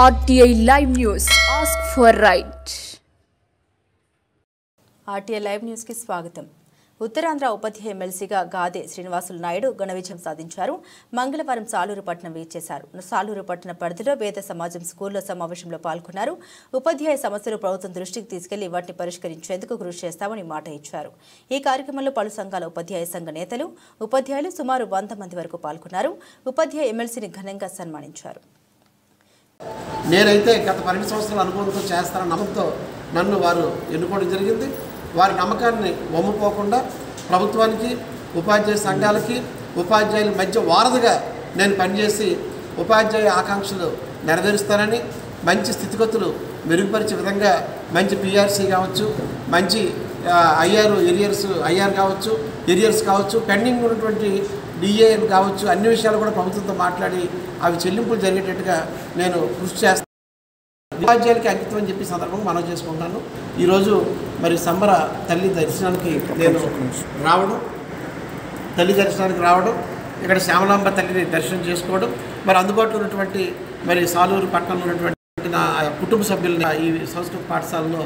RTI Live News. Ask for right. RTI Live News की स्वागతం. ఉత్తరాంధ్ర ఉపాధ్యాయ ఎమ్మెల్సీగా గాదే శ్రీనివాసులు నాయుడు ఘన విజయం సాధించారు. మంగళవారం సాలూరుపట్నం వీచేశారు. సాలూరుపట్నం పరిధిలో వేద సమాజం స్కూల్లో సమావేశంలో పాల్గొన్నారు. ఉపాధ్యాయ సమస్యలు ప్రభుత్వం దృష్టికి తీసుకెళ్లి వాటిని పరిష్కరించేందుకు కృషి చేస్తామని మాట ఇచ్చారు. ఈ కార్యక్రమంలో పలు సంఘాల ఉపాధ్యాయ సంఘ నేతలు, ఉపాధ్యాయులు సుమారు 100 మంది వరకు పాల్గొన్నారు. ఉపాధ్యాయ ఎమ్మెల్సీని ఘనంగా సన్మానించారు. నేనైతే గత 12 సంవత్సరాల అనుభవంతో చేస్తానన్న నమ్మకంతో నన్ను వారు ఎన్నుకోవడం జరిగింది. వారి నమ్మకాన్ని వమ్ముపోకుండా ప్రభుత్వానికి, ఉపాధ్యాయ సంఘాలకి, ఉపాధ్యాయుల మధ్య వారధిగా నేను పనిచేసి ఉపాధ్యాయ ఆకాంక్షలు నెరవేరుస్తానని, మంచి స్థితిగతులు మెరుగుపరిచే విధంగా మంచి పిఆర్సీ కావచ్చు, మంచి ఐఆర్ కావచ్చు, ఎరియర్స్ కావచ్చు, పెండింగ్ ఉన్నటువంటి డిఏఎన్ కావచ్చు, అన్ని విషయాలు కూడా ప్రభుత్వంతో మాట్లాడి అవి చెల్లింపులు జరిగేటట్టుగా నేను కృషి చేస్తాను. ఉపాధ్యాయులకి అంకితం అని చెప్పి సందర్భంగా మనం చేసుకుంటాను. ఈరోజు మరి సంబర తల్లి దర్శనానికి నేను రావడం, ఇక్కడ శ్యామలాంబ తల్లిని దర్శనం చేసుకోవడం, మరి అందుబాటులో ఉన్నటువంటి మరి సాలూరు పట్టణంలో ఉన్నటువంటి నా కుటుంబ సభ్యులని ఈ సంస్కృత పాఠశాలలో